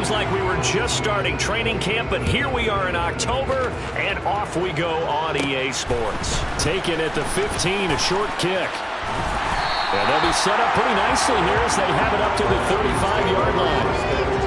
Seems like we were just starting training camp, but here we are in October, and off we go on EA Sports. Taken at the 15, a short kick. And they'll be set up pretty nicely here as they have it up to the 35-yard line.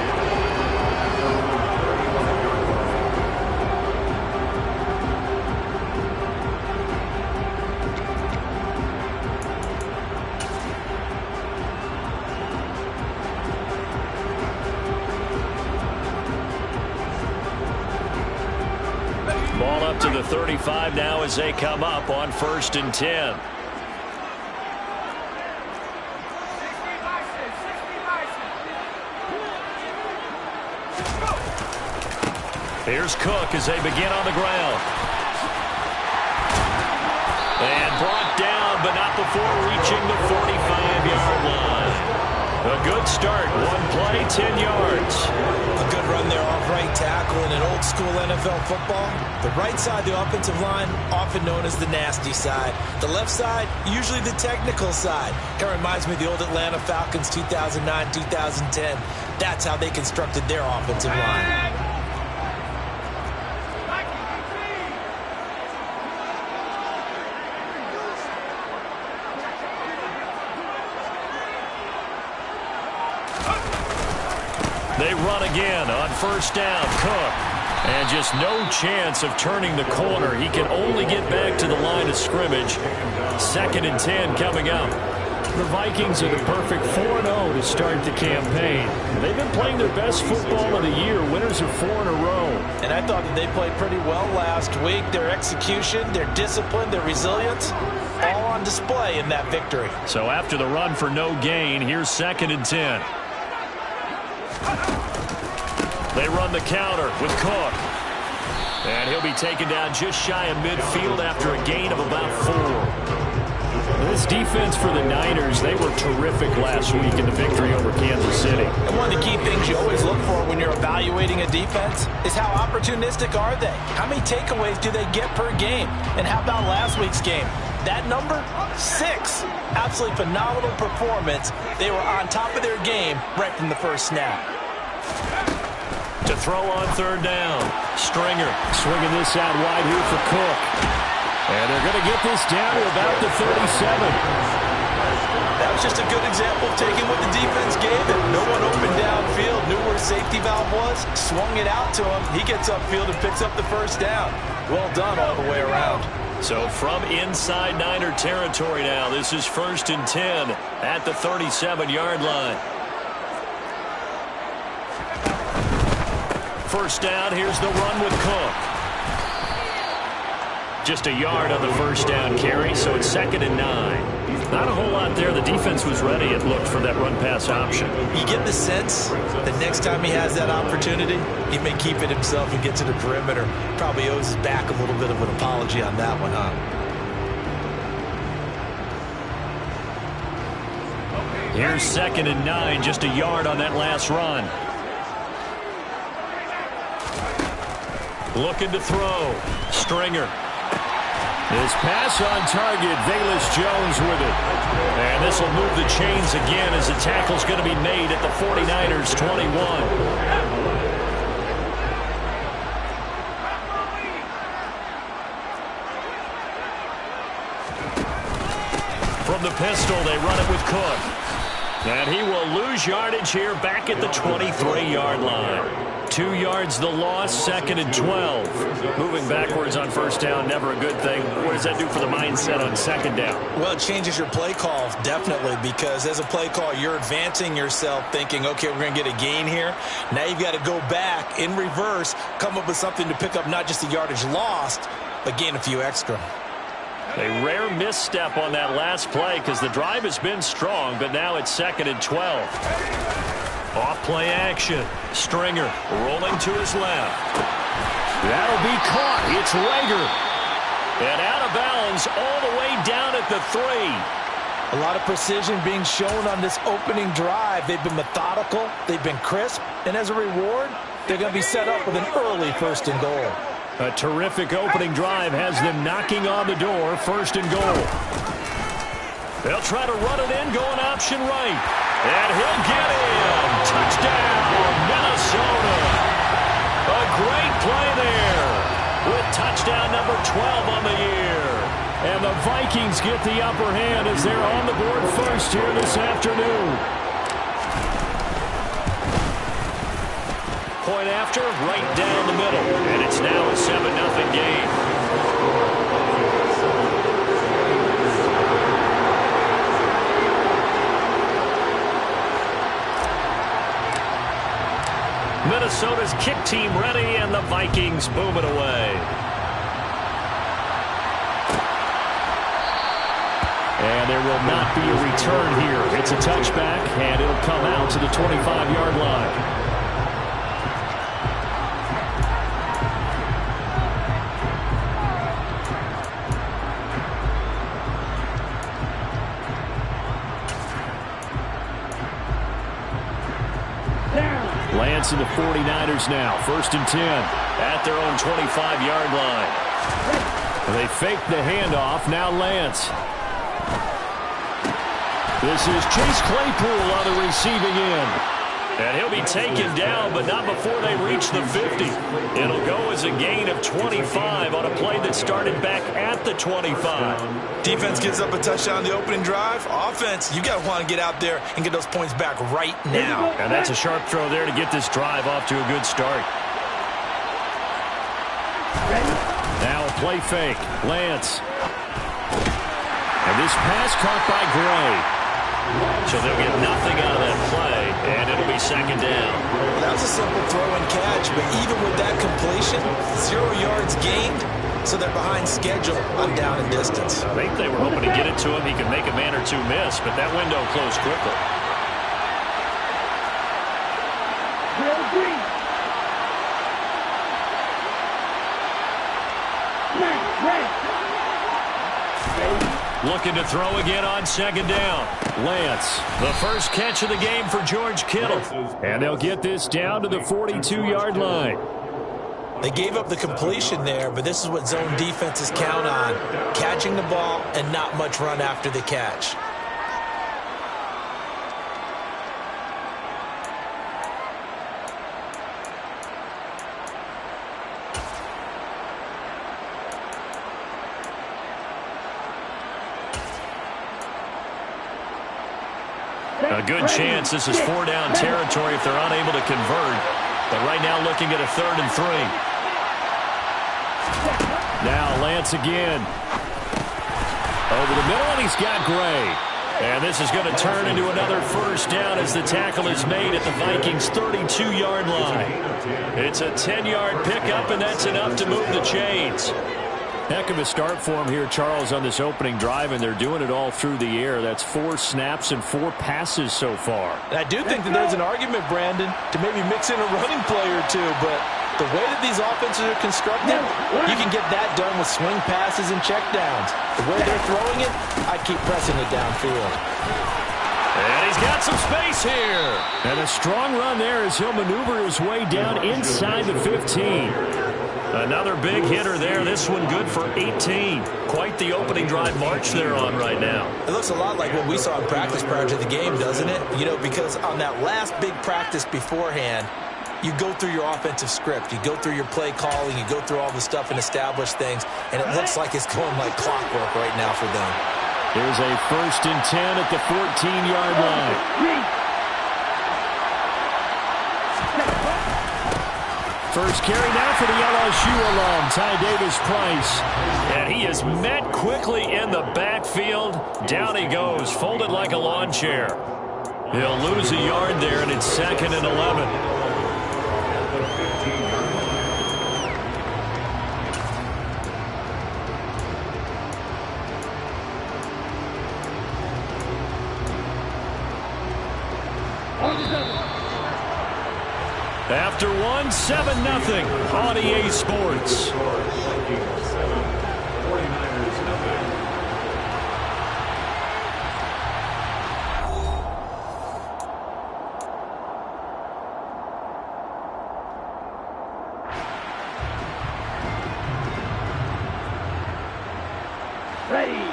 Ball up to the 35 now as they come up on 1st and 10. Here's Cook as they begin on the ground. And brought down, but not before reaching the 45-yard line. A good start. One play, 10 yards. A good run there off right tackle in an old school NFL football. The right side, the offensive line, often known as the nasty side. The left side, usually the technical side. Kind of reminds me of the old Atlanta Falcons 2009, 2010. That's how they constructed their offensive line. They run again on 1st down. Cook. And just no chance of turning the corner. He can only get back to the line of scrimmage. 2nd and 10 coming up. The Vikings are the perfect 4-0 to start the campaign. They've been playing their best football of the year. Winners of 4 in a row. And I thought that they played pretty well last week. Their execution, their discipline, their resilience, all on display in that victory. So after the run for no gain, here's 2nd and 10. They run the counter with Cook. And he'll be taken down just shy of midfield after a gain of about 4. This defense for the Niners, they were terrific last week in the victory over Kansas City. And one of the key things you always look for when you're evaluating a defense is how opportunistic are they? How many takeaways do they get per game? And how about last week's game? That number, 6. Absolutely phenomenal performance. They were on top of their game right from the first snap. To throw on 3rd down. Stringer swinging this out wide here for Cook. And they're going to get this down to about the 37. That was just a good example of taking what the defense gave him. No one open downfield, knew where safety valve was, swung it out to him. He gets upfield and picks up the 1st down. Well done all the way around. So from inside Niner territory now, this is 1st and 10 at the 37-yard line. 1st down, here's the run with Cook. Just a yard on the 1st down carry, so it's 2nd and 9. Not a whole lot there. The defense was ready, it looked, for that run-pass option. You get the sense that next time he has that opportunity, he may keep it himself and get to the perimeter. Probably owes his back a little bit of an apology on that one, huh? Here's 2nd and 9, just a yard on that last run. Looking to throw. Stringer. His pass on target. Velus-Jones with it. And this will move the chains again as the tackle's going to be made at the 49ers 21. From the pistol, they run it with Cook. And he will lose yardage here back at the 23-yard line. 2 yards the loss, 2nd and 12. Moving backwards on 1st down, never a good thing. What does that do for the mindset on 2nd down? Well, it changes your play call, definitely, because as a play call, you're advancing yourself thinking, okay, we're going to get a gain here. Now you've got to go back in reverse, come up with something to pick up not just the yardage lost, but gain a few extra. A rare misstep on that last play because the drive has been strong, but now it's 2nd and 12. Off play action. Stringer rolling to his left. That'll be caught. It's Rager. And out of bounds all the way down at the 3. A lot of precision being shown on this opening drive. They've been methodical. They've been crisp. And as a reward, they're going to be set up with an early 1st and goal. A terrific opening drive has them knocking on the door. 1st and goal. They'll try to run it in, going option right. And he'll get in. Touchdown, Minnesota. Minnesota. A great play there with touchdown number 12 on the year. And the Vikings get the upper hand as they're on the board first here this afternoon. Point after, right down the middle. And it's now a 7-0 game. Minnesota's kick team ready, and the Vikings boom it away. And there will not be a return here. It's a touchback, and it'll come out to the 25-yard line. Lance and the 49ers now. 1st and 10 at their own 25-yard line. They fake the handoff. Now Lance. This is Chase Claypool on the receiving end. And he'll be taken down, but not before they reach the 50. It'll go as a gain of 25 on a play that started back at the 25. Defense gives up a touchdown on the opening drive. Offense, you got to want to get out there and get those points back right now. And that's a sharp throw there to get this drive off to a good start. Now a play fake. Lance. And this pass caught by Gray. So they'll get nothing out of that play, and it'll be 2nd down. That was a simple throw and catch, but even with that completion, 0 yards gained, so they're behind schedule on down and distance. I think they were hoping to get it to him. He could make a man or two miss, but that window closed quickly. Looking to throw again on 2nd down. Lance, the first catch of the game for George Kittle. And they'll get this down to the 42-yard line. They gave up the completion there, but this is what zone defenses count on. Catching the ball and not much run after the catch. A good chance this is 4-down territory if they're unable to convert. But right now looking at a 3rd and 3. Now Lance again. Over the middle, and he's got Gray. And this is going to turn into another 1st down as the tackle is made at the Vikings' 32-yard line. It's a 10-yard pickup, and that's enough to move the chains. Heck of a start for him here, Charles, on this opening drive, and they're doing it all through the air. That's 4 snaps and 4 passes so far. And I do think that there's an argument, Brandon, to maybe mix in a running play or two, but the way that these offenses are constructed, you can get that done with swing passes and checkdowns. The way they're throwing it, I keep pressing it downfield. And he's got some space here. And a strong run there as he'll maneuver his way down inside the 15. Another big hitter there. This one good for 18. Quite the opening drive march they're on right now. It looks a lot like what we saw in practice prior to the game, doesn't it? You know, because on that last big practice beforehand, you go through your offensive script. You go through your play calling. You go through all the stuff and establish things. And it looks like it's going like clockwork right now for them. Here's a 1st and 10 at the 14-yard line. First carry now for the LSU alum, Ty Davis-Price. And he is met quickly in the backfield. Down he goes, folded like a lawn chair. He'll lose a yard there, and it's 2nd and 11. After one, 7-0 on EA Sports. Ready.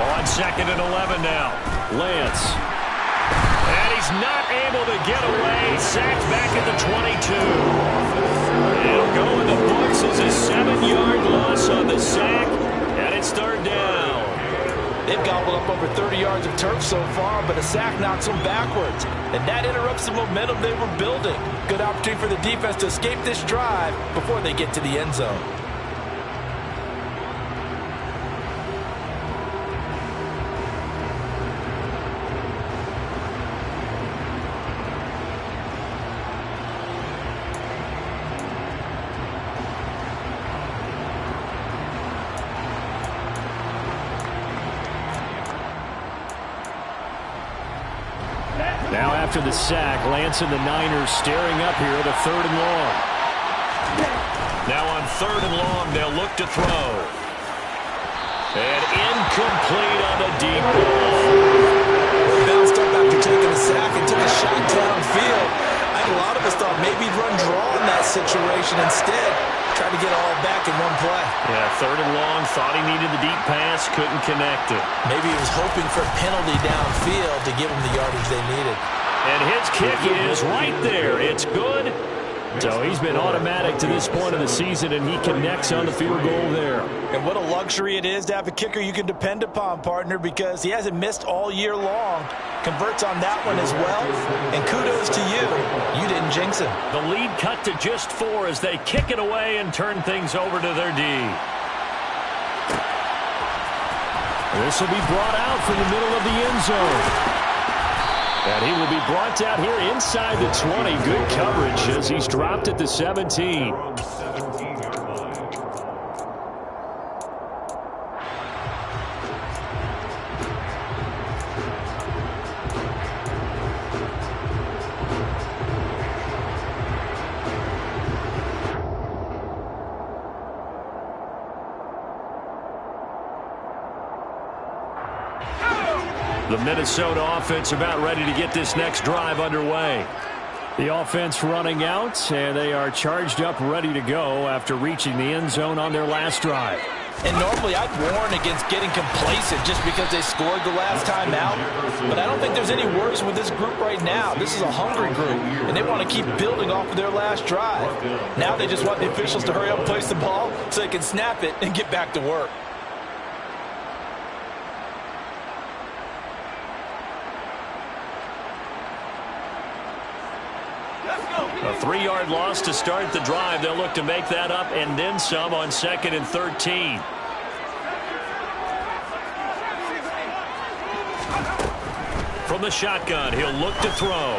On 2nd and 11 now. Lance. And he's not able to get away. Sacked back at the 22. It'll go in the books as a 7-yard loss on the sack. And it's 3rd down. They've gobbled up over 30 yards of turf so far, but a sack knocks them backwards. And that interrupts the momentum they were building. Good opportunity for the defense to escape this drive before they get to the end zone. Now after the sack, Lance and the Niners staring up here at a 3rd and long. Now on 3rd and long, they'll look to throw. And incomplete on the deep ball. He bounced up after taking a sack and took a shot downfield. I think a lot of us thought maybe he'd run draw in that situation instead. Tried to get all back in one play. Yeah, 3rd and long, thought he needed the deep pass, couldn't connect it. Maybe he was hoping for a penalty downfield to give him the yardage they needed. And his kick is right there. It's good. So he's been automatic to this point of the season, and he connects on the field goal there. And what a luxury it is to have a kicker you can depend upon, partner, because he hasn't missed all year long. Converts on that one as well. And kudos to you. You didn't jinx him. The lead cut to just 4 as they kick it away and turn things over to their D. This will be brought out from the middle of the end zone. And he will be brought down here inside the 20. Good coverage as he's dropped at the 17. The Minnesota offense about ready to get this next drive underway. The offense running out, and they are charged up, ready to go after reaching the end zone on their last drive. And normally I'd warn against getting complacent just because they scored the last time out. But I don't think there's any worries with this group right now. This is a hungry group, and they want to keep building off of their last drive. Now they just want the officials to hurry up and place the ball so they can snap it and get back to work. A 3-yard loss to start the drive. They'll look to make that up and then some on 2nd and 13. From the shotgun, he'll look to throw.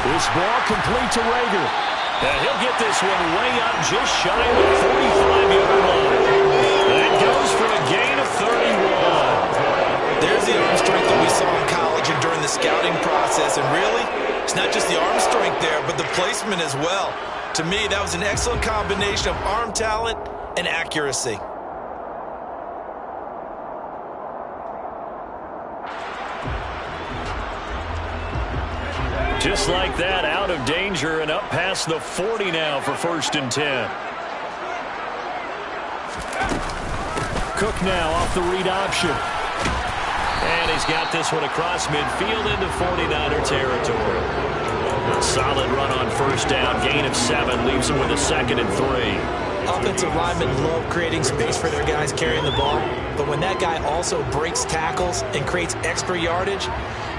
This ball complete to Rager. And he'll get this one way up just shy of the 45-yard line. That goes for a gain of 31. There's the arm strength that we saw in college and during the scouting process. And really, it's not just the arm strength there, but the placement as well. To me, that was an excellent combination of arm talent and accuracy. Just like that, out of danger and up past the 40 now for 1st and 10. Cook now off the read option. And he's got this one across midfield into 49er territory. A solid run on 1st down, gain of 7, leaves him with a 2nd and 3. Offensive linemen love creating space for their guys carrying the ball, but when that guy also breaks tackles and creates extra yardage,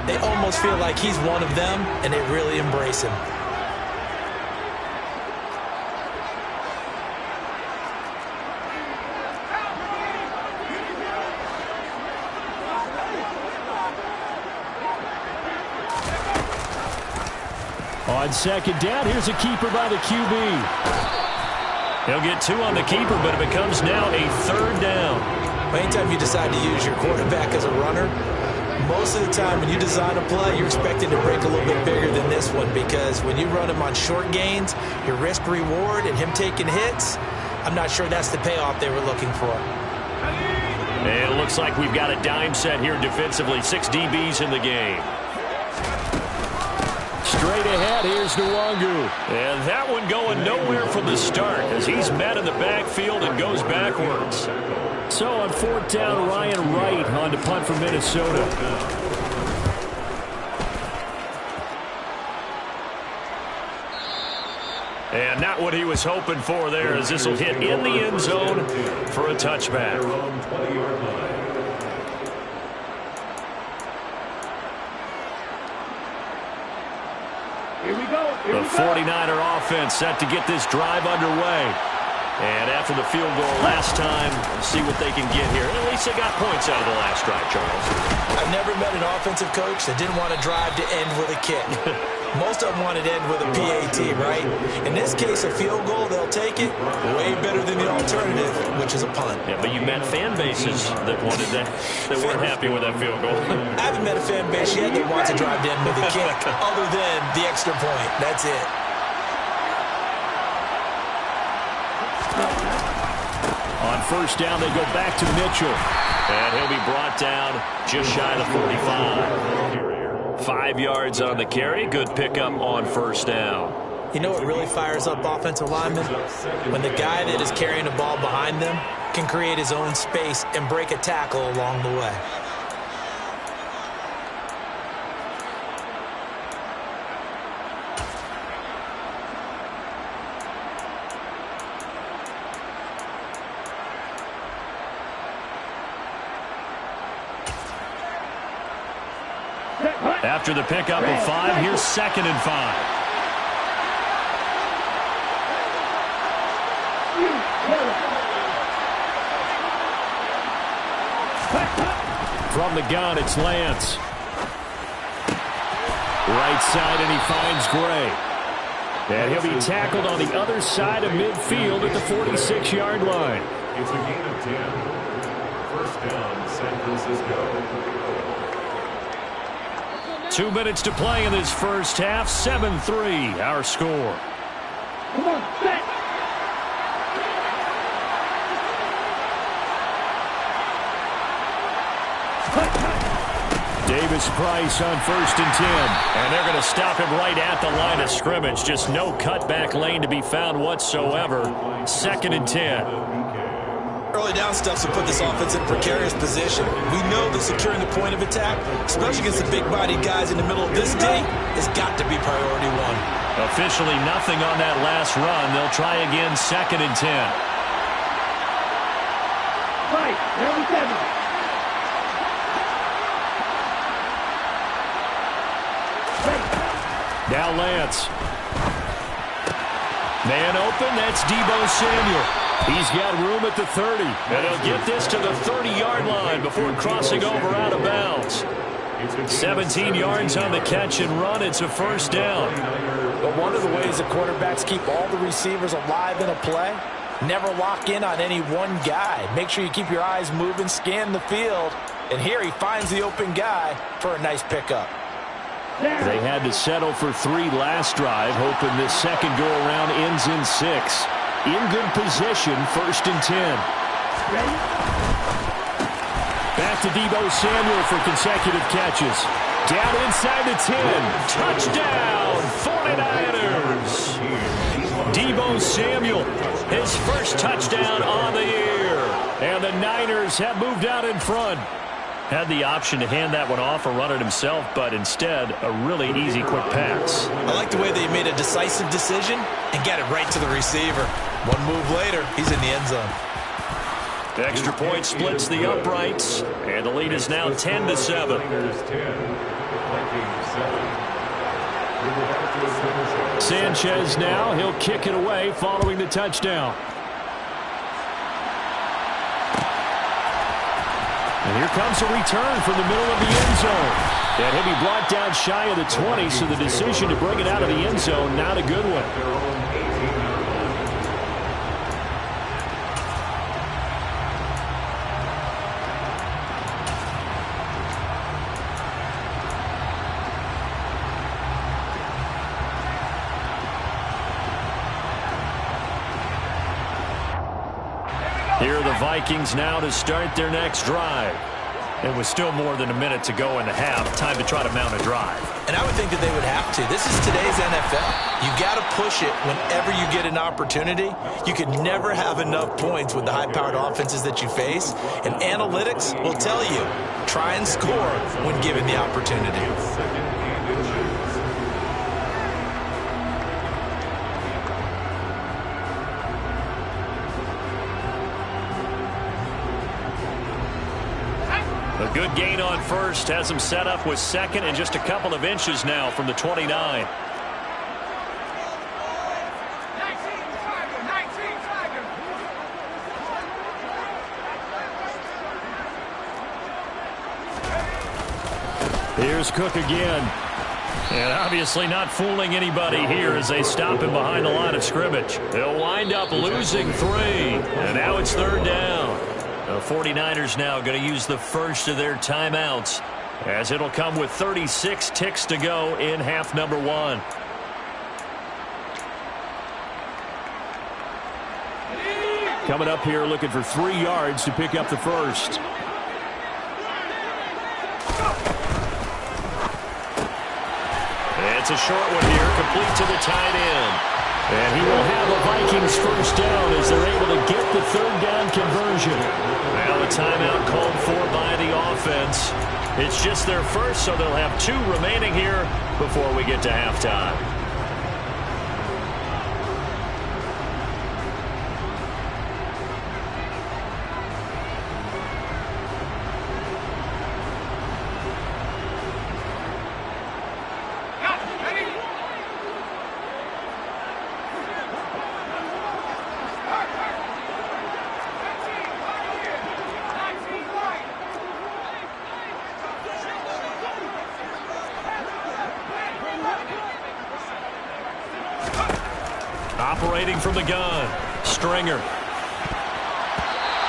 they almost feel like he's one of them, and they really embrace him. On 2nd down, here's a keeper by the QB. He'll get 2 on the keeper, but it becomes now a 3rd down. Anytime you decide to use your quarterback as a runner, most of the time when you design a play, you're expected to break a little bit bigger than this one, because when you run him on short gains, your risk reward and him taking hits, I'm not sure that's the payoff they were looking for. And it looks like we've got a dime set here defensively. 6 DBs in the game. Straight straight ahead. Here's Nwangu. And that one going nowhere from the start as he's met in the backfield and goes backwards. So on 4th down, Ryan Wright on to punt for Minnesota. And not what he was hoping for there, as this will hit in the end zone for a touchback. Here we go. The 49er offense set to get this drive underway. And after the field goal last time, see what they can get here. At least they got points out of the last drive, Charles. I've never met an offensive coach that didn't want to drive to end with a kick. Most of them want to end with a PAT, right? In this case, a field goal, they'll take it. Way better than the alternative, which is a punt. Yeah, but you met fan bases that wanted that, that weren't happy with that field goal. I haven't met a fan base yet that wants to drive to end with a kick, other than the extra point. That's it. On 1st down, they go back to Mitchell. And he'll be brought down just shy of the 45. 5 yards on the carry. Good pickup on 1st down. You know what really fires up offensive linemen? When the guy that is carrying the ball behind them can create his own space and break a tackle along the way. After the pickup of 5, here's 2nd and 5. From the gun, it's Lance. Right side, and he finds Gray. And he'll be tackled on the other side of midfield at the 46-yard line. It's a gain of 10. 1st down, San Francisco. 2 minutes to play in this first half. 7-3, our score. Come on, set. Davis Price on 1st and 10. And they're going to stop him right at the line of scrimmage. Just no cutback lane to be found whatsoever. 2nd and 10. Early down stuffs will put this offense in precarious position. We know that securing the point of attack, especially against the big-bodied guys in the middle of this D, has got to be priority 1. Officially nothing on that last run. They'll try again 2nd and 10. Right, number 7. Now Lance. Man open, that's Deebo Samuel. He's got room at the 30, and he'll get this to the 30-yard line before crossing over out of bounds. 17 yards on the catch and run. It's a 1st down. But one of the ways the quarterbacks keep all the receivers alive in a play, never lock in on any one guy. Make sure you keep your eyes moving, scan the field, and here he finds the open guy for a nice pickup. They had to settle for 3 last drive, hoping this second go-around ends in 6. In good position, 1st and 10. Back to Deebo Samuel for consecutive catches. Down inside the 10. Touchdown, 49ers. Deebo Samuel, his first touchdown on the year. And the Niners have moved out in front. Had the option to hand that one off or run it himself, but instead, a really easy, quick pass. I like the way they made a decisive decision and got it right to the receiver. One move later, he's in the end zone. The extra point splits the uprights, and the lead is now 10-7. Sanchez now, he'll kick it away following the touchdown. And here comes a return from the middle of the end zone. And he'll be brought down shy of the 20, so the decision to bring it out of the end zone, not a good one. Here are the Vikings now to start their next drive. It was still more than a minute to go in the half. Time to try to mount a drive. And I would think that they would have to. This is today's NFL. You got to push it whenever you get an opportunity. You could never have enough points with the high-powered offenses that you face. And analytics will tell you, try and score when given the opportunity. A good gain on first has him set up with second and just a couple of inches now from the 29. Here's Cook again. And obviously not fooling anybody here as they stop him behind the line of scrimmage. They'll wind up losing 3. And now it's third down. The 49ers now going to use the first of their timeouts, as it'll come with 36 ticks to go in half number 1. Coming up here looking for 3 yards to pick up the first. It's a short one here, complete to the tight end. And he will have a Vikings first down as they're able to get the third down conversion. Now the timeout called for by the offense. It's just their first, so they'll have 2 remaining here before we get to halftime. Operating from the gun, Stringer.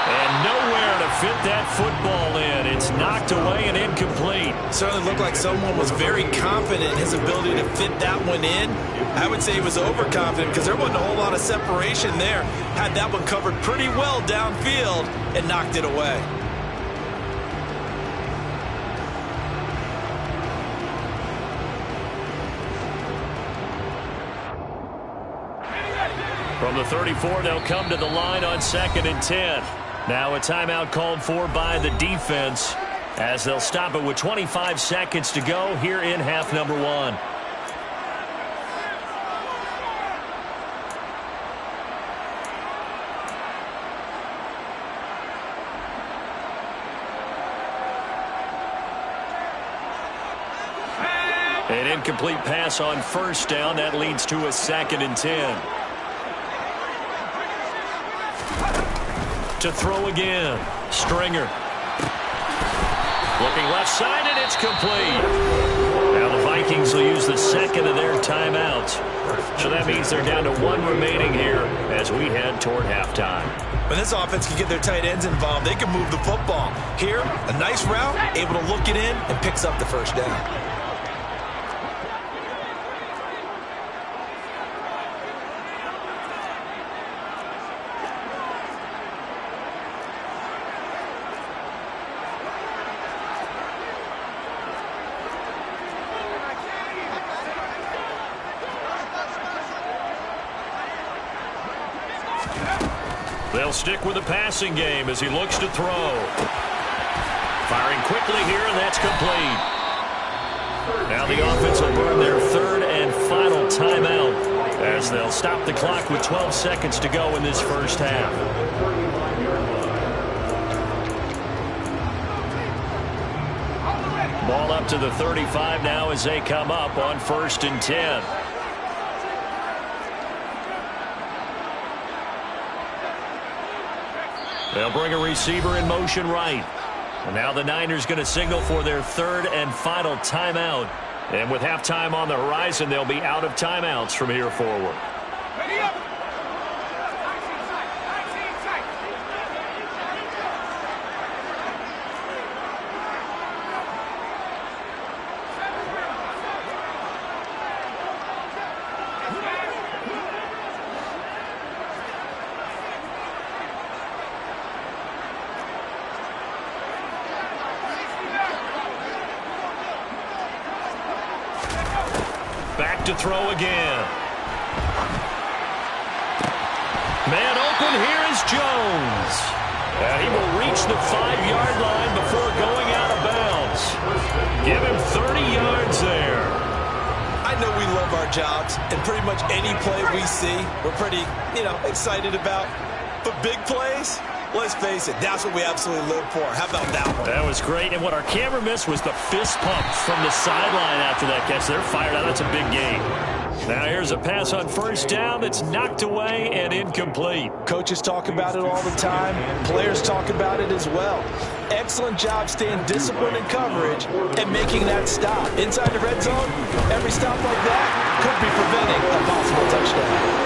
And nowhere to fit that football in. It's knocked away and incomplete. Certainly looked like someone was very confident in his ability to fit that one in. I would say he was overconfident because there wasn't a whole lot of separation there. Had that one covered pretty well downfield and knocked it away. From the 34, they'll come to the line on 2nd and 10. Now a timeout called for by the defense as they'll stop it with 25 seconds to go here in half number 1. An incomplete pass on first down. That leads to a 2nd and 10. To throw again. Stringer. Looking left side, and it's complete. Now the Vikings will use the second of their timeouts. So that means they're down to 1 remaining here as we head toward halftime. When this offense can get their tight ends involved, they can move the football. Here, a nice route, able to look it in, and picks up the first down. They'll stick with the passing game as he looks to throw. Firing quickly here, and that's complete. Now the offense will burn their 3rd and final timeout as they'll stop the clock with 12 seconds to go in this first half. Ball up to the 35 now as they come up on 1st and 10. They'll bring a receiver in motion right. And now the Niners going to signal for their 3rd and final timeout. And with halftime on the horizon, they'll be out of timeouts from here forward. Ready up. to throw again. Man open, here is Jones. And he will reach the 5-yard line before going out of bounds. Give him 30 yards there. I know we love our jobs, and pretty much any play we see, we're pretty, excited about. But big plays, let's face it, that's what we absolutely live for. How about that one? That was great, and what our camera missed was the fist pump from the sideline after that catch. They're fired out. That's a big game. Now here's a pass on first down that's knocked away and incomplete. Coaches talk about it all the time. Players talk about it as well. Excellent job staying disciplined in coverage and making that stop. Inside the red zone, every stop like that could be preventing a possible touchdown.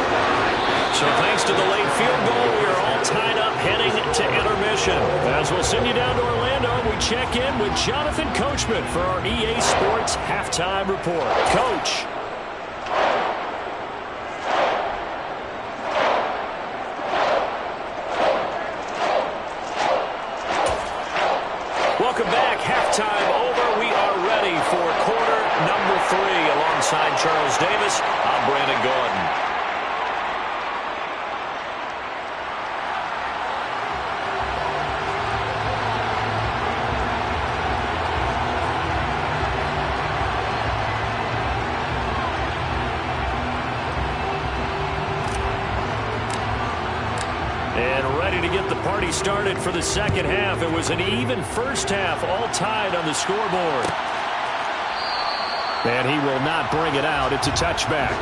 So thanks to the late field goal, we are all tied up heading to intermission. As we'll send you down to Orlando, we check in with Jonathan Coachman for our EA Sports Halftime Report. Coach. Welcome back. Halftime over. We are ready for quarter number 3. Alongside Charles Davis, I'm Brandon Gordon. Get the party started for the second half. It was an even first half, all tied on the scoreboard. And he will not bring it out. It's a touchback.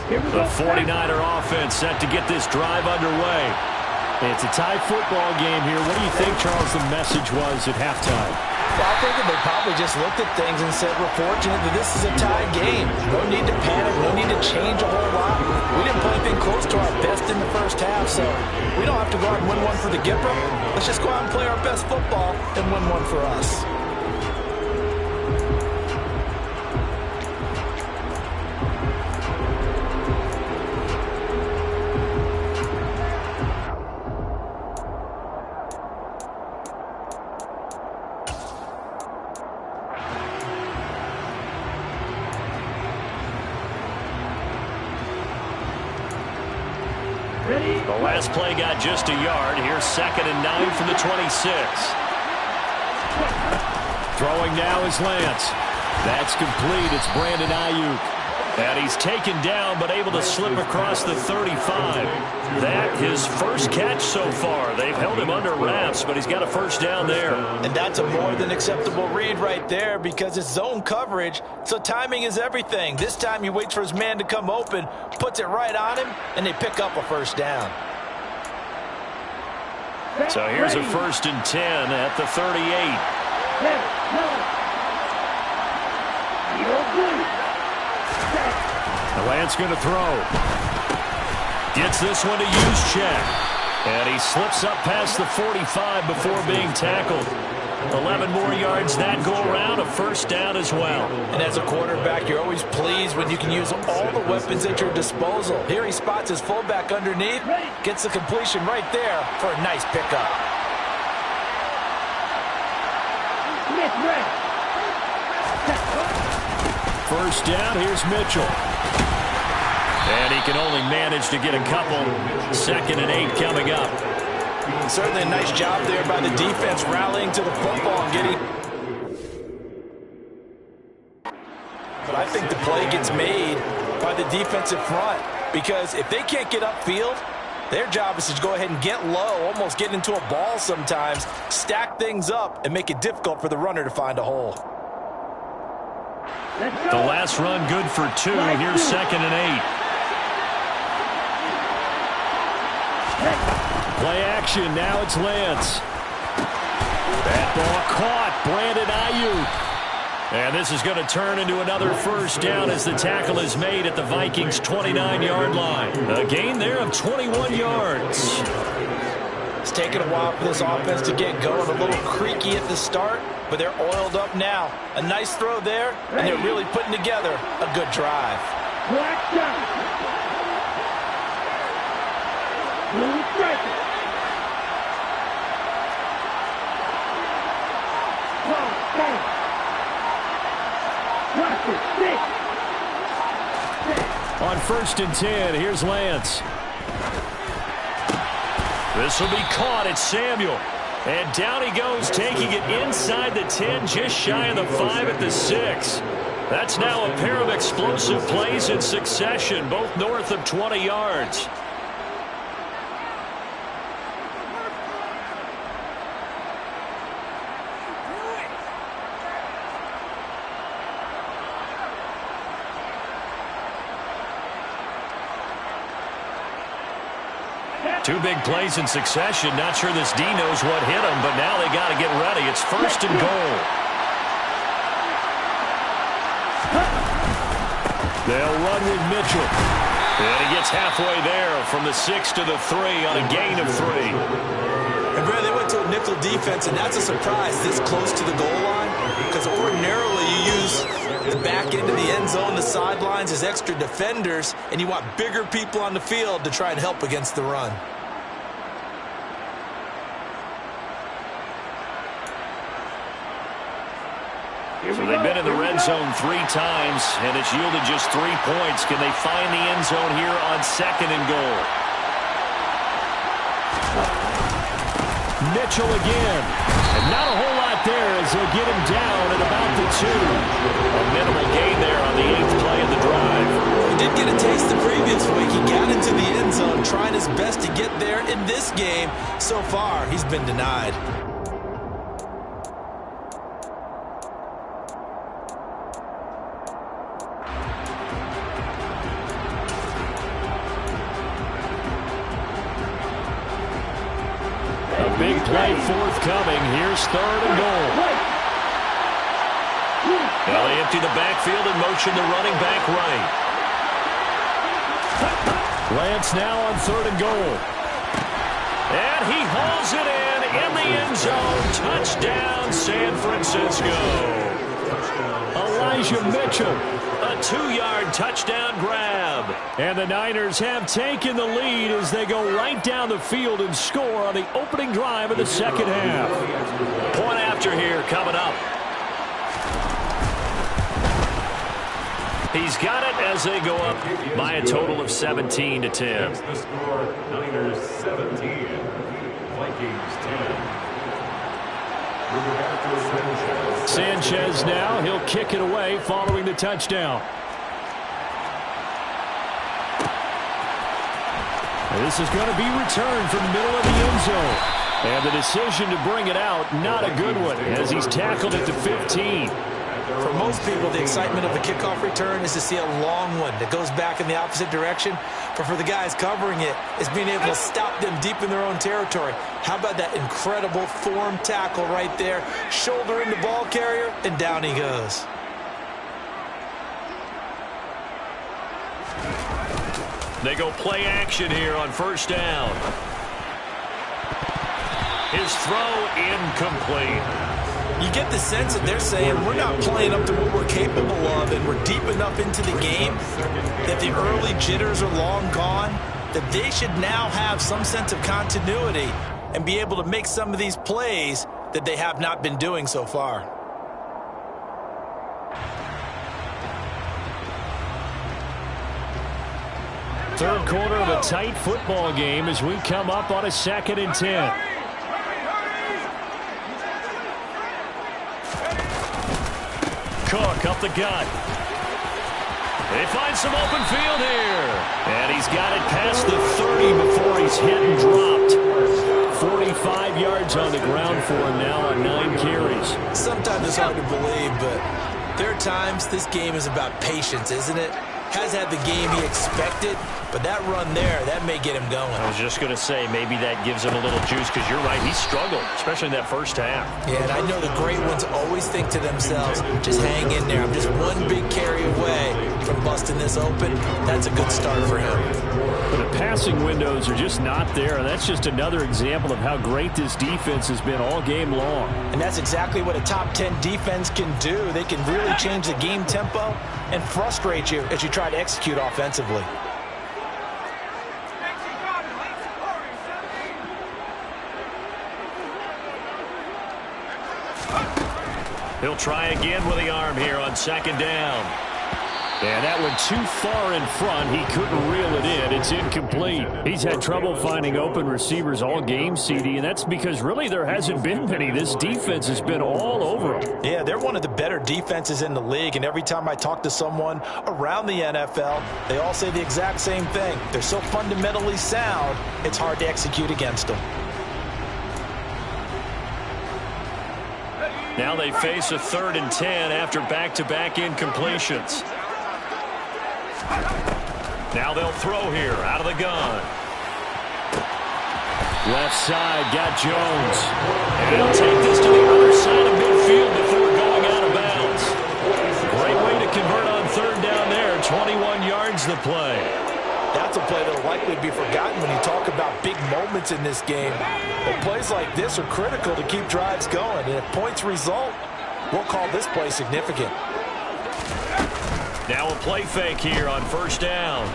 The 49er offense set to get this drive underway. It's a tie football game here. What do you think, Charles, the message was at halftime? Well, I think they probably just looked at things and said, we're fortunate that this is a tie game. No need to panic. No need to change a whole lot. We didn't play anything close to our best in the first half, so we don't have to go out and win one for the Gipper. Let's just go out and play our best football and win one for us. The last play got just a yard. Here's 2nd and 9 from the 26. Throwing now is Lance. That's complete. It's Brandon Ayuk. And he's taken down but able to slip across the 35. That his first catch so far. They've held him under wraps, but he's got a first down there. And that's a more than acceptable read right there because it's zone coverage, so timing is everything. This time he waits for his man to come open, puts it right on him, and they pick up a first down. So here's a 1st and 10 at the 38. Lance going to throw. Gets this one to Juszczyk. And he slips up past the 45 before being tackled. 11 more yards that go around, a first down as well. And as a quarterback, you're always pleased when you can use all the weapons at your disposal. Here he spots his fullback underneath, gets the completion right there for a nice pickup. First down, here's Mitchell. And he can only manage to get a couple. 2nd and 8 coming up. Certainly a nice job there by the defense rallying to the football and getting. But I think the play gets made by the defensive front because if they can't get upfield, their job is to go ahead and get low, almost get into a ball sometimes, stack things up, and make it difficult for the runner to find a hole. The last run good for 2. Here's 2nd and 8. Play action. Now it's Lance. That ball caught. Brandon Ayuk. And this is going to turn into another first down as the tackle is made at the Vikings' 29-yard line. A gain there of 21 yards. It's taken a while for this offense to get going. A little creaky at the start, but they're oiled up now. A nice throw there, and they're really putting together a good drive. On 1st and 10, here's Lance. This will be caught. It's Samuel. And down he goes, taking it inside the 10, just shy of the 5 at the 6. That's now a pair of explosive plays in succession, both north of 20 yards. Two big plays in succession. Not sure this D knows what hit him, but now they got to get ready. It's 1st and goal. They'll run with Mitchell. And he gets halfway there from the 6 to the 3 on a gain of 3. And Brad, they went to a nickel defense, and that's a surprise this close to the goal line, because ordinarily you use the back end of the end zone, the sidelines as extra defenders, and you want bigger people on the field to try and help against the run. So they've been in the red zone 3 times, and it's yielded just 3 points. Can they find the end zone here on 2nd and goal? Mitchell again. And not a whole lot there as they'll get him down at about the 2. A minimal gain there on the 8th play of the drive. He did get a taste the previous week. He got into the end zone, trying his best to get there in this game. So far, he's been denied. Big play forthcoming. Here's 3rd and goal. Now they empty the backfield and motion the running back right. Lance now on 3rd and goal. And he hauls it in the end zone. Touchdown, San Francisco. Elijah Mitchell. A 2-yard touchdown grab. And the Niners have taken the lead as they go right down the field and score on the opening drive of the 2nd half. Point after here coming up. He's got it as they go up by a total of 17-10. The score, Niners 17, Vikings 10. Sanchez now, he'll kick it away following the touchdown. And this is going to be returned from the middle of the end zone. And the decision to bring it out, not a good one, as he's tackled at the 15. For most people, the excitement of a kickoff return is to see a long one that goes back in the opposite direction. But for the guys covering it, it's being able to stop them deep in their own territory. How about that incredible form tackle right there? Shoulder in the ball carrier, and down he goes. They go play action here on 1st down. His throw incomplete. You get the sense that they're saying we're not playing up to what we're capable of, and we're deep enough into the game that the early jitters are long gone, that they should now have some sense of continuity and be able to make some of these plays that they have not been doing so far. Third quarter of a tight football game as we come up on a 2nd and 10. Cook up the gut. They find some open field here. And he's got it past the 30 before he's hit and dropped. 45 yards on the ground for him now on 9 carries. Sometimes it's hard to believe, but there are times this game is about patience, isn't it? Has had the game he expected, but that run there, that may get him going. I was just going to say, maybe that gives him a little juice, because you're right, he struggled, especially in that first half. Yeah, and I know the great ones always think to themselves, just hang in there. I'm just one big carry away from busting this open. That's a good start for him. But the passing windows are just not there, and that's just another example of how great this defense has been all game long. And that's exactly what a top 10 defense can do. They can really change the game tempo and frustrate you as you try to execute offensively. He'll try again with the arm here on second down. And that went too far in front. He couldn't reel it in. It's incomplete. He's had trouble finding open receivers all game, CD, and that's because really there hasn't been many. This defense has been all over them. Yeah, they're one of the better defenses in the league, and every time I talk to someone around the NFL, they all say the exact same thing. They're so fundamentally sound, it's hard to execute against them. Now they face a 3rd and 10 after back-to-back incompletions. Now they'll throw here out of the gun. Left side, got Jones. And he'll take this to the other side of midfield before going out of bounds. Great way to convert on 3rd down there. 21 yards the play. That's a play that will likely be forgotten when you talk about big moments in this game. But plays like this are critical to keep drives going. And if points result, we'll call this play significant. Now a play fake here on 1st down.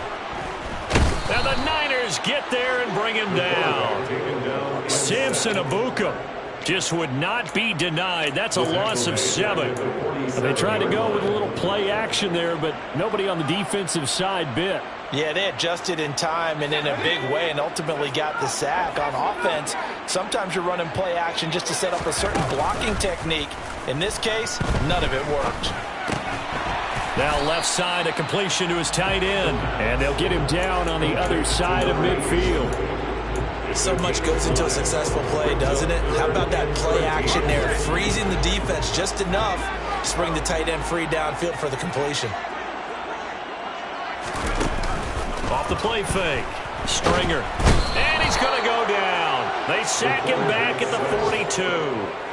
And the Niners get there and bring him down. Samson Abuka just would not be denied. That's a loss of 7. They tried to go with a little play action there, but nobody on the defensive side bit. Yeah, they adjusted in time and in a big way and ultimately got the sack. On offense, sometimes you're running play action just to set up a certain blocking technique. In this case, none of it worked. Now left side, a completion to his tight end. And they'll get him down on the other side of midfield. So much goes into a successful play, doesn't it? How about that play action there? Freezing the defense just enough to bring the tight end free downfield for the completion. Off the play fake. Stringer. And he's going to go down. They sack him back at the 42.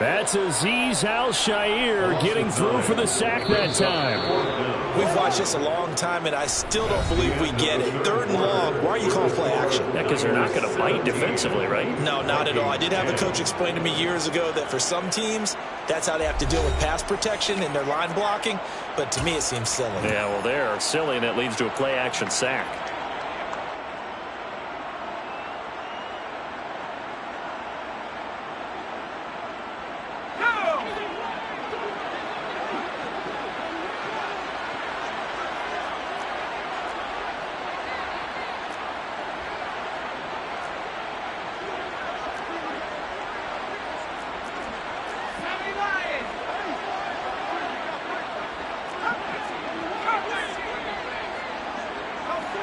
That's Azeez Al-Shaair getting through for the sack that time. We've watched this a long time, and I still don't believe we get it. 3rd and long, why are you calling play action? Yeah, because they're not going to fight defensively, right? No, not at all. I did have a coach explain to me years ago that for some teams, that's how they have to deal with pass protection and their line blocking. But to me, it seems silly. Yeah, well, they're silly, and that leads to a play action sack.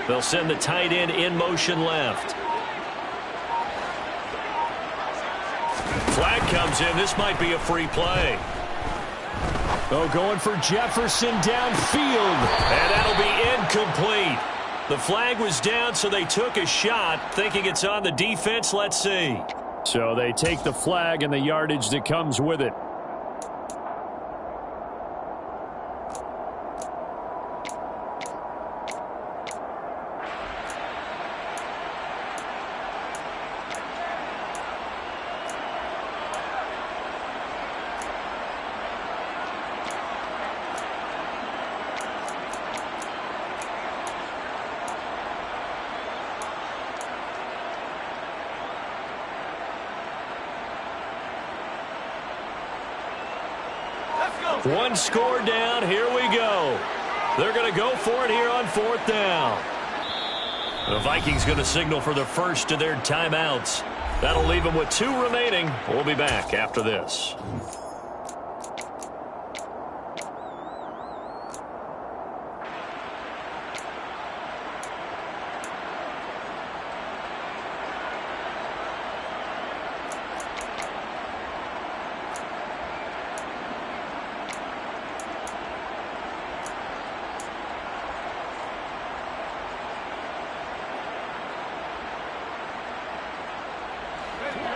They'll send the tight end in motion left. Flag comes in. This might be a free play. Oh, going for Jefferson downfield. And that'll be incomplete. The flag was down, so they took a shot, thinking it's on the defense. Let's see. So they take the flag and the yardage that comes with it. One score down. Here we go. They're going to go for it here on 4th down. The Vikings going to signal for the first of their timeouts. That'll leave them with 2 remaining. We'll be back after this.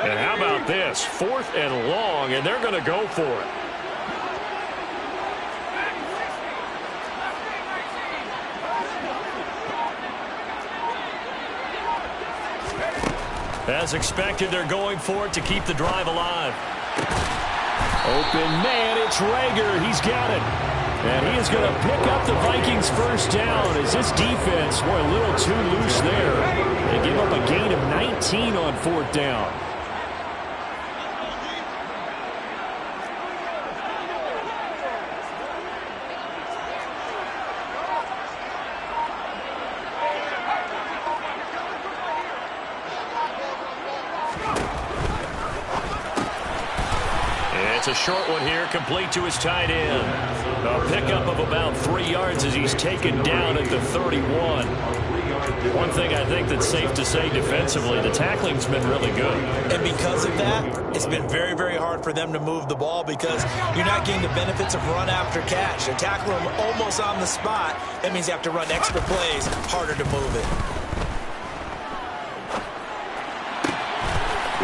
And how about this? 4th and long, and they're going to go for it. As expected, they're going for it to keep the drive alive. Open man, it's Rager. He's got it. And he is going to pick up the Vikings first down as this defense were a little too loose there. They give up a gain of 19 on 4th down. It's a short one here, complete to his tight end. A pickup of about 3 yards as he's taken down at the 31. One thing I think that's safe to say defensively, the tackling's been really good. And because of that, it's been very, very hard for them to move the ball because you're not getting the benefits of run after catch. They tackle them almost on the spot. That means you have to run extra plays, harder to move it.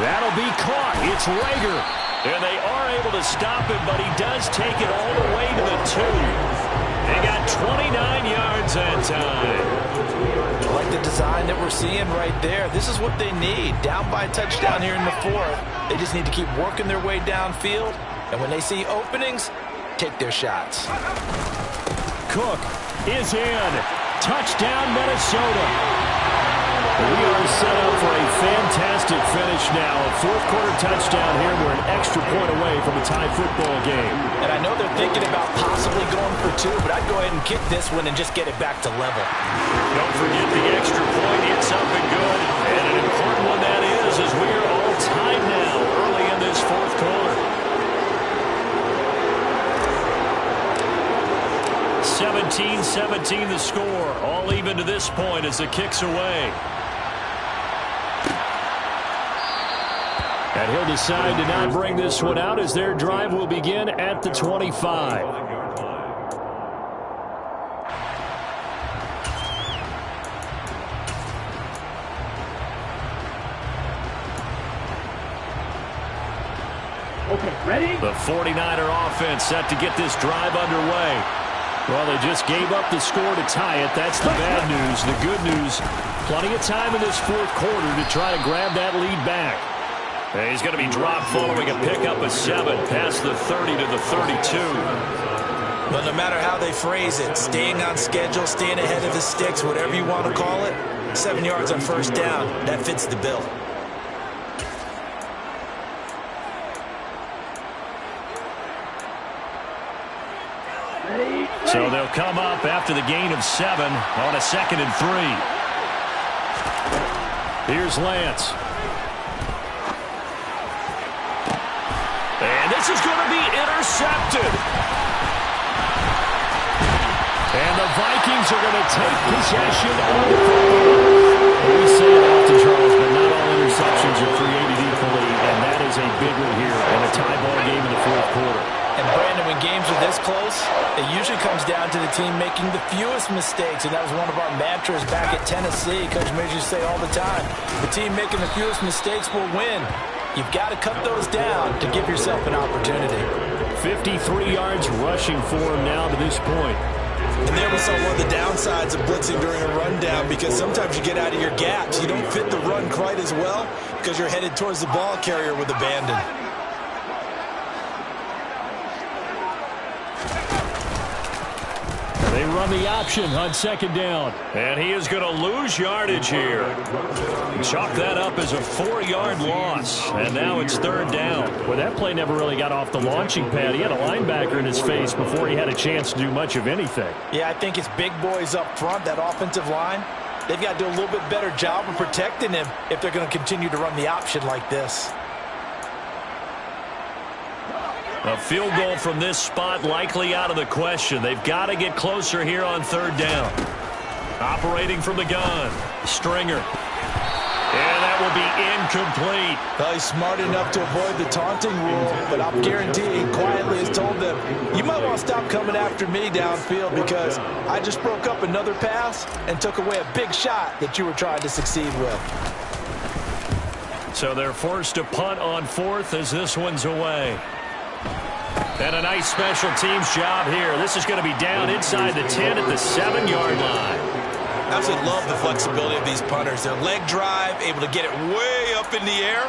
That'll be caught. It's Rager. And they are able to stop him, but he does take it all the way to the 2. They got 29 yards that time. I like the design that we're seeing right there. This is what they need. Down by a touchdown here in the 4th. They just need to keep working their way downfield. And when they see openings, take their shots. Cook is in. Touchdown, Minnesota. We are set up for a fantastic finish now. A 4th-quarter touchdown here. We're an extra point away from a tie football game. And I know they're thinking about possibly going for 2, but I'd go ahead and kick this one and just get it back to level. Don't forget the extra point. It's up and good. And an important one that is, as we are all tied now early in this 4th quarter. 17-17 the score. All even to this point as the kick's away. And he'll decide to not bring this one out as their drive will begin at the 25. Okay, ready? The 49er offense set to get this drive underway. Well, they just gave up the score to tie it. That's the bad news. The good news, plenty of time in this 4th quarter to try to grab that lead back. And he's going to be dropped following a pickup of 7 past the 30 to the 32. But no matter how they phrase it, staying on schedule, staying ahead of the sticks, whatever you want to call it, 7 yards on 1st down, that fits the bill. So they'll come up after the gain of 7 on a 2nd and 3. Here's Lance. And this is going to be intercepted. And the Vikings are going to take possession of the football. We say it often, Charles, but not all interceptions are created equally, and that is a big one here in a tie ball game in the 4th quarter. And Brandon, when games are this close, it usually comes down to the team making the fewest mistakes, and that was one of our mantras back at Tennessee. Coach Major say all the time, the team making the fewest mistakes will win. You've got to cut those down to give yourself an opportunity. 53 yards rushing for him now to this point. And there we saw one of the downsides of blitzing during a rundown, because sometimes you get out of your gaps. You don't fit the run quite as well because you're headed towards the ball carrier with abandon. They run the option on 2nd down. And he is going to lose yardage here. Chalk that up as a 4-yard loss. And now it's 3rd down. Well, that play never really got off the launching pad. He had a linebacker in his face before he had a chance to do much of anything. Yeah, I think it's big boys up front, that offensive line. They've got to do a little bit better job of protecting him if they're going to continue to run the option like this. A field goal from this spot likely out of the question. They've got to get closer here on 3rd down. Operating from the gun, Stringer. And that will be incomplete. Well, he's smart enough to avoid the taunting rule, but I'll guarantee he quietly has told them, you might want to stop coming after me downfield because I just broke up another pass and took away a big shot that you were trying to succeed with. So they're forced to punt on 4th as this one's away. And a nice special teams job here. This is going to be down inside the 10 at the 7-yard line. Absolutely love the flexibility of these punters. Their leg drive, able to get it way up in the air,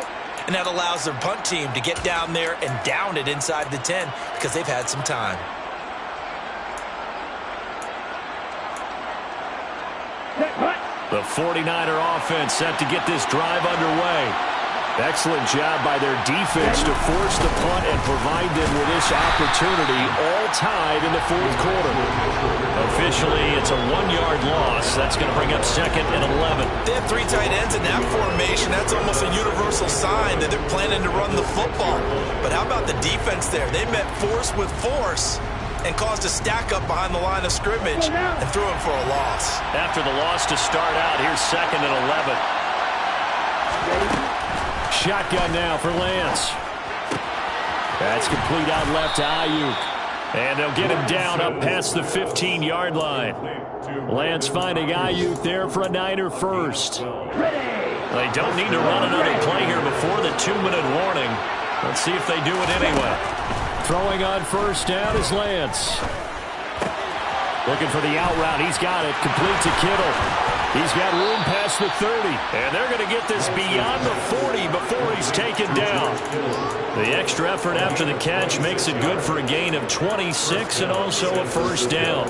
and that allows their punt team to get down there and down it inside the 10 because they've had some time. The 49er offense set to get this drive underway. Excellent job by their defense to force the punt and provide them with this opportunity, all tied in the 4th quarter. Officially, it's a 1-yard loss. That's going to bring up 2nd and 11. They have 3 tight ends in that formation. That's almost a universal sign that they're planning to run the football. But how about the defense there? They met force with force and caused a stack up behind the line of scrimmage and threw him for a loss. After the loss to start out, here's 2nd and 11. Shotgun now for Lance. That's complete out left to Ayuk. And they'll get him down up past the 15-yard line. Lance finding Ayuk there for a Niner first. They don't need to run another play here before the 2-minute warning. Let's see if they do it anyway. Throwing on first down is Lance. Looking for the out route. He's got it. Complete to Kittle. He's got room past the 30. And they're going to get this beyond the 40 before he's taken down. The extra effort after the catch makes it good for a gain of 26 and also a first down.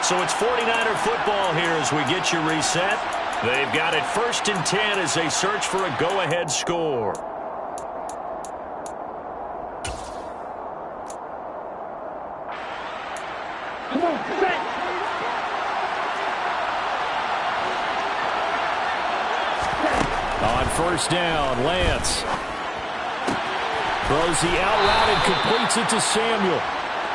So it's 49er football here as we get you reset. They've got it 1st and 10 as they search for a go-ahead score. Come on, set. On first down, Lance throws the out route and completes it to Samuel.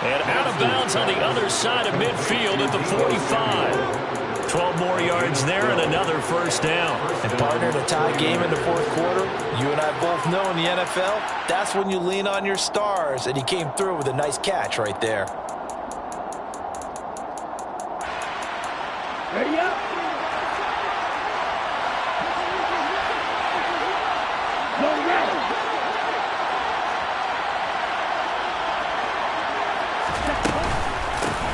And out of bounds on the other side of midfield at the 45. 12 more yards there and another first down. And partner, in a tie game in the 4th quarter, you and I both know in the NFL, that's when you lean on your stars, and he came through with a nice catch right there. Ready up. Go ready.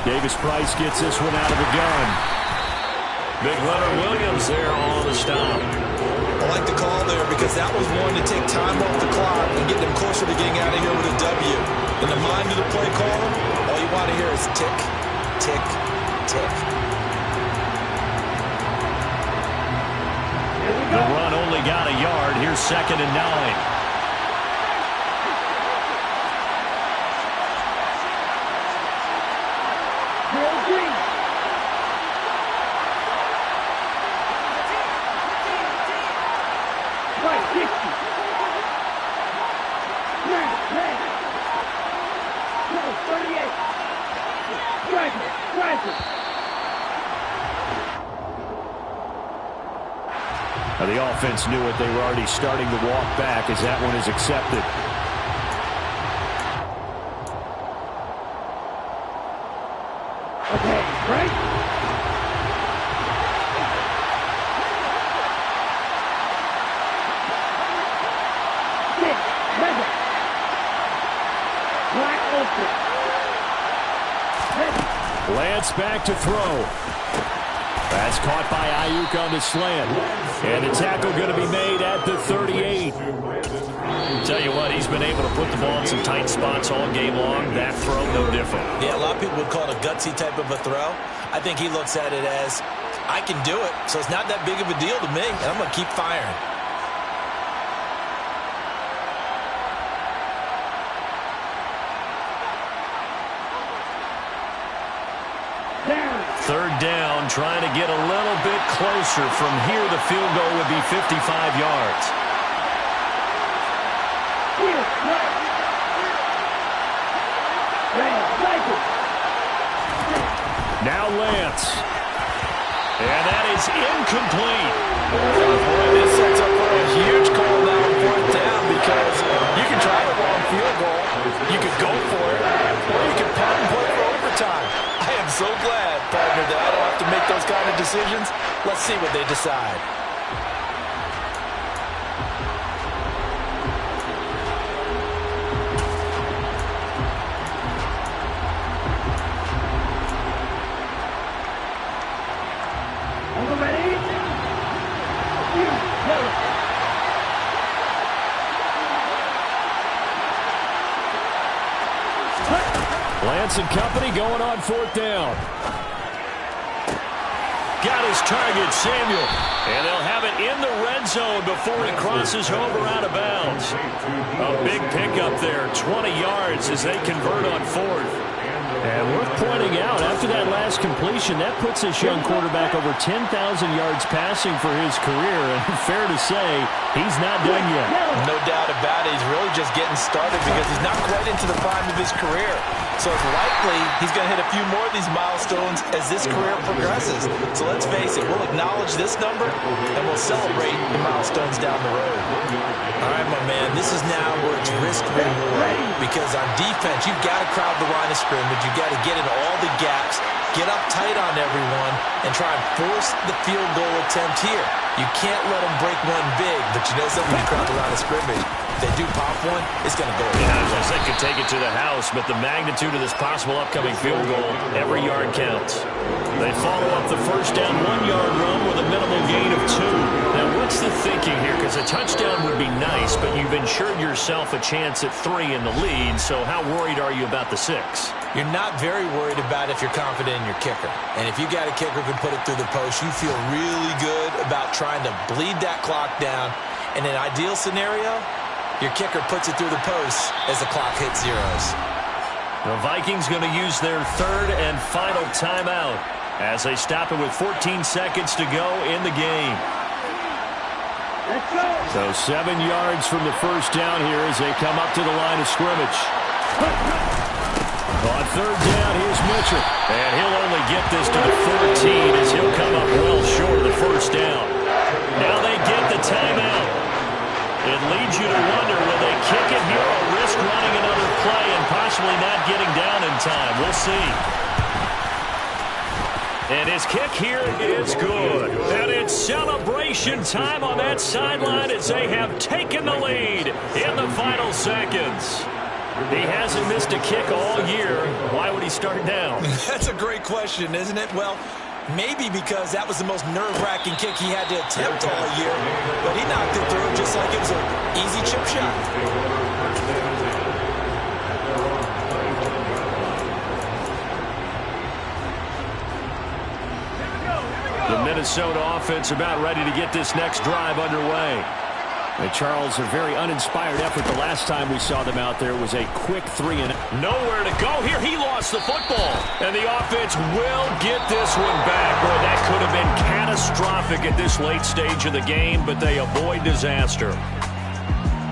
Davis Price gets this one out of the gun. Big Leonard Williams there on the stop. I like the call there because that was one to take time off the clock and get them closer to getting out of here with a W. In the mind of the play caller, all you want to hear is tick, tick, tick. The run only got a yard. Here's 2nd and 9. Now the offense knew it. They were already starting to walk back as that one is accepted. Okay, right? Sit, ready. Black open. Ready. Lance back to throw. That's caught by Ayuk on the slant. And the tackle going to be made at the 38. Tell you what, he's been able to put the ball in some tight spots all game long. That throw, no different. Yeah, a lot of people would call it a gutsy type of a throw. I think he looks at it as, I can do it, so it's not that big of a deal to me, and I'm going to keep firing. Third down, trying to get a little bit closer. From here, the field goal would be 55 yards. Now Lance. And that is incomplete. Boy, this sets up for a huge call now on 4th down because decisions. Let's see what they decide. Lance and company going on 4th down. Got his target, Samuel. And they'll have it in the red zone before it crosses home or out of bounds. A big pickup there, 20 yards as they convert on 4th. And worth pointing out, after that last completion, that puts this young quarterback over 10,000 yards passing for his career. And fair to say, he's not done yet. No doubt about it. He's really just getting started because he's not quite into the prime of his career. So it's likely he's going to hit a few more of these milestones as this career progresses. So let's face it, we'll acknowledge this number and we'll celebrate the milestones down the road. All right, my man, this is now where it's risk-reward. Because on defense, you've got to crowd the line of scrimmage. You've got to get into all the gaps, get up tight on everyone, and try and force the field goal attempt here. You can't let them break one big, but you know something, you crowd the line of scrimmage. If they do pop one, it's going to go. Yeah, they could take it to the house, but the magnitude of this possible upcoming field goal, every yard counts. They follow up the first down 1-yard run with a minimal gain of 2. Now, what's the thinking here? Because a touchdown would be nice, but you've insured yourself a chance at 3 in the lead, so how worried are you about the 6? You're not very worried about if you're confident in your kicker. And if you got a kicker who can put it through the post, you feel really good about trying to bleed that clock down. In an ideal scenario, your kicker puts it through the post as the clock hits zeros. The Vikings going to use their 3rd and final timeout as they stop it with 14 seconds to go in the game. Let's go. So 7 yards from the first down here as they come up to the line of scrimmage. On 3rd down, here's Mitchell. And he'll only get this to the 14 as he'll come up well short of the first down. Now they get the timeout. It leads you to wonder, will they kick it here or risk running another play and possibly not getting down in time? We'll see. And his kick here is good. And it's celebration time on that sideline as they have taken the lead in the final seconds. He hasn't missed a kick all year. Why would he start down? That's a great question, isn't it? Well, maybe because that was the most nerve-wracking kick he had to attempt all year. But he knocked it through just like it was an easy chip shot. The Minnesota offense about ready to get this next drive underway. And Charles, a very uninspired effort the last time we saw them out there was a quick 3-and nowhere to go here. He lost the football. And the offense will get this one back. Boy, that could have been catastrophic at this late stage of the game, but they avoid disaster.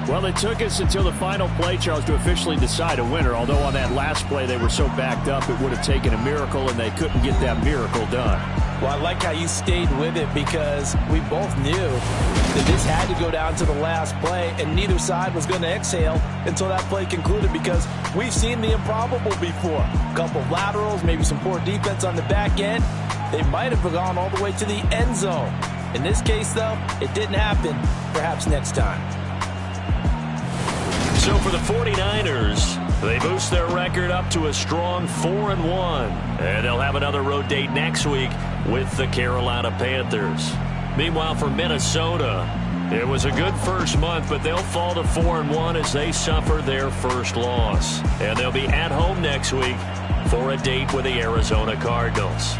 Well, it took us until the final play, Charles, to officially decide a winner. Although on that last play they were so backed up, it would have taken a miracle, and they couldn't get that miracle done. Well, I like how you stayed with it because we both knew that this had to go down to the last play, and neither side was going to exhale until that play concluded because we've seen the improbable before. A couple of laterals, maybe some poor defense on the back end. They might have gone all the way to the end zone. In this case, though, it didn't happen. Perhaps next time. So for the 49ers, they boost their record up to a strong 4-1. And they'll have another road date next week with the Carolina Panthers. Meanwhile, for Minnesota, it was a good first month, but they'll fall to 4-1 as they suffer their first loss. And they'll be at home next week for a date with the Arizona Cardinals.